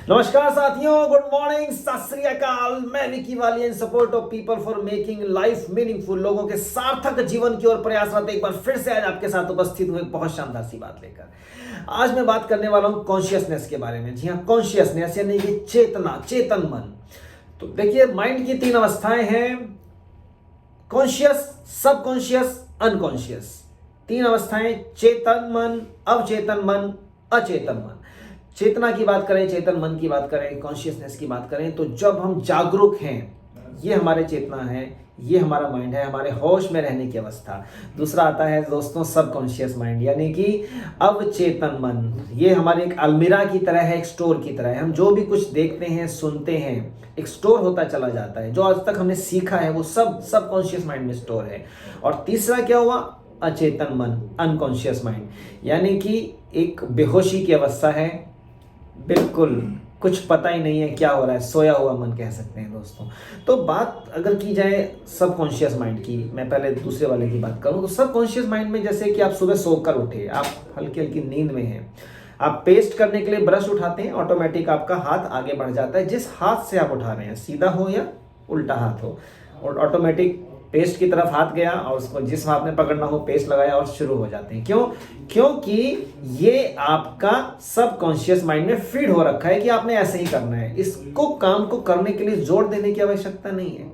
नमस्कार साथियों, good morning, सत श्री अकाल। मैं विकी वाली इन support of people for making life meaningful. लोगों के सार्थक जीवन की ओर प्रयासरत एक बार फिर से आज आपके साथ उपस्थित हूं एक बहुत शानदार सी बात लेकर। आज मैं बात करने वाला हूं कॉन्शियसनेस के बारे में। जी हाँ, कॉन्शियसनेस यानी कि चेतना, चेतन मन। तो देखिए, माइंड की तीन अवस्थाएं हैं: कॉन्शियस, सबकॉन्शियस, अनकॉन्शियस। तीन अवस्थाएं: चेतन मन, अवचेतन मन, अचेतन मन। चेतना की बात करें, चेतन मन की बात करें, कॉन्शियसनेस की बात करें, तो जब हम जागरूक हैं, ये हमारे चेतना है, ये हमारा माइंड है, हमारे होश में रहने की अवस्था। दूसरा आता है दोस्तों सबकॉन्शियस माइंड, यानी कि अवचेतन मन। ये हमारे एक अलमीरा की तरह है, एक स्टोर की तरह है। हम जो भी कुछ देखते हैं, सुनते हैं, एक स्टोर होता चला जाता है। जो आज तक हमने सीखा है वो सब सबकॉन्शियस माइंड में स्टोर है। और तीसरा क्या हुआ? अचेतन मन, अनकॉन्शियस माइंड, यानी कि एक बेहोशी की अवस्था है। बिल्कुल कुछ पता ही नहीं है क्या हो रहा है, सोया हुआ मन कह सकते हैं दोस्तों। तो बात अगर की जाए सबकॉन्शियस माइंड की, मैं पहले दूसरे वाले की बात करूं, तो सबकॉन्शियस माइंड में जैसे कि आप सुबह सोकर उठे, आप हल्की हल्की नींद में हैं, आप पेस्ट करने के लिए ब्रश उठाते हैं, ऑटोमेटिक आपका हाथ आगे बढ़ जाता है। जिस हाथ से आप उठा रहे हैं, सीधा हो या उल्टा हाथ हो, और ऑटोमेटिक पेस्ट की तरफ हाथ गया और उसको जिस हाथ में पकड़ना हो पेस्ट लगाया और शुरू हो जाते हैं। क्यों? क्योंकि ये आपका सबकॉन्शियस माइंड में फीड हो रखा है कि आपने ऐसे ही करना है। इसको काम को करने के लिए जोर देने की आवश्यकता नहीं है,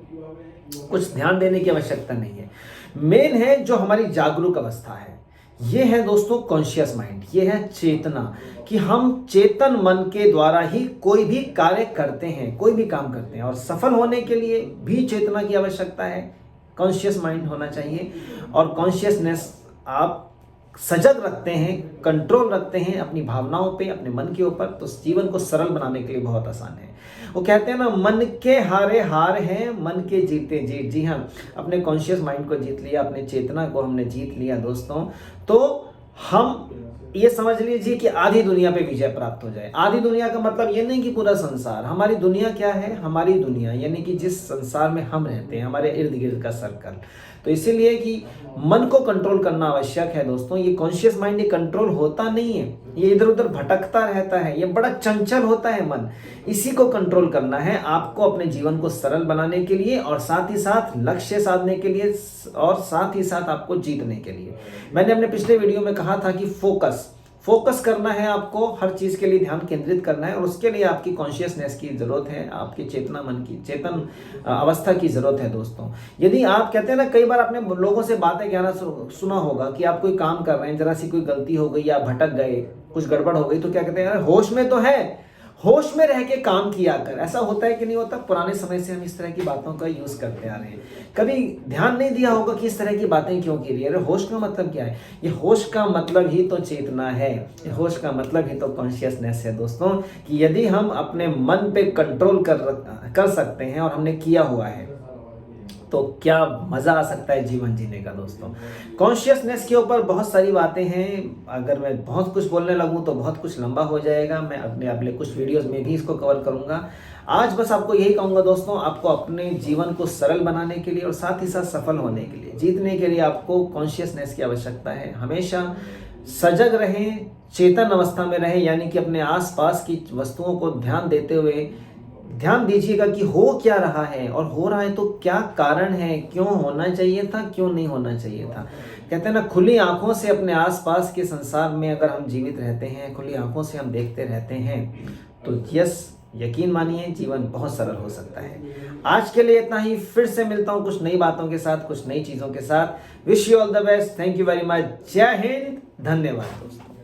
कुछ ध्यान देने की आवश्यकता नहीं है। मेन है जो हमारी जागरूक अवस्था है, ये है दोस्तों कॉन्शियस माइंड, ये है चेतना, कि हम चेतन मन के द्वारा ही कोई भी कार्य करते हैं, कोई भी काम करते हैं। और सफल होने के लिए भी चेतना की आवश्यकता है, कॉन्शियस माइंड होना चाहिए। और कॉन्शियसनेस आप सजग रखते हैं, कंट्रोल रखते हैं अपनी भावनाओं पे, अपने मन के ऊपर, तो जीवन को सरल बनाने के लिए बहुत आसान है। वो कहते हैं ना, मन के हारे हार हैं, मन के जीते जीत। जी हाँ, अपने कॉन्शियस माइंड को जीत लिया, अपने चेतना को हमने जीत लिया दोस्तों, तो हम ये समझ लीजिए कि आधी दुनिया पे विजय प्राप्त हो जाए। आधी दुनिया का मतलब ये नहीं कि पूरा संसार। हमारी दुनिया क्या है? हमारी दुनिया यानी कि जिस संसार में हम रहते हैं, हमारे इर्द गिर्द का सर्कल। तो इसीलिए कि मन को कंट्रोल करना आवश्यक है दोस्तों। ये कॉन्शियस माइंड ये कंट्रोल होता नहीं है, ये इधर उधर भटकता रहता है, ये बड़ा चंचल होता है मन। इसी को कंट्रोल करना है आपको अपने जीवन को सरल बनाने के लिए, और साथ ही साथ लक्ष्य साधने के लिए, और साथ ही साथ आपको जीतने के लिए। मैंने अपने पिछले वीडियो में कहा था कि फोकस करना है, आपको हर चीज के लिए ध्यान केंद्रित करना है, और उसके लिए आपकी कॉन्शियसनेस की जरूरत है, आपकी चेतना मन की, चेतन अवस्था की जरूरत है दोस्तों। यदि आप कहते हैं ना, कई बार आपने लोगों से बातें कहना सुना होगा कि आप कोई काम कर रहे हैं, जरा सी कोई गलती हो गई या भटक गए, कुछ गड़बड़ हो गई, तो क्या कहते हैं, होश में तो है, होश में रह के काम किया कर। ऐसा होता है कि नहीं होता? पुराने समय से हम इस तरह की बातों का यूज करते आ रहे हैं, कभी ध्यान नहीं दिया होगा कि इस तरह की बातें क्यों की रही है। अरे होश का मतलब क्या है? ये होश का मतलब ही तो चेतना है, ये होश का मतलब ही तो कॉन्शियसनेस है दोस्तों। कि यदि हम अपने मन पे कंट्रोल कर सकते हैं, और हमने किया हुआ है, तो क्या मजा आ सकता है जीवन जीने का दोस्तों। कॉन्शियसनेस के ऊपर बहुत सारी बातें हैं, अगर मैं बहुत कुछ बोलने लगूं तो बहुत कुछ लंबा हो जाएगा। मैं अपने अगले कुछ वीडियोस में भी इसको कवर करूंगा। आज बस आपको यही कहूंगा दोस्तों, आपको अपने जीवन को सरल बनाने के लिए और साथ ही साथ सफल होने के लिए, जीतने के लिए आपको कॉन्शियसनेस की आवश्यकता है। हमेशा सजग रहें, चेतन अवस्था में रहें, यानी कि अपने आसपास की वस्तुओं को ध्यान देते हुए ध्यान दीजिएगा कि हो क्या रहा है, और हो रहा है तो क्या कारण है, क्यों होना चाहिए था, क्यों नहीं होना चाहिए था। कहते हैं ना, खुली आंखों से अपने आसपास के संसार में अगर हम जीवित रहते हैं, खुली आंखों से हम देखते रहते हैं, तो यकीन मानिए जीवन बहुत सरल हो सकता है। आज के लिए इतना ही, फिर से मिलता हूं कुछ नई बातों के साथ, कुछ नई चीजों के साथ। Wish you all the best, thank you very much, जय हिंद, धन्यवाद दोस्तों।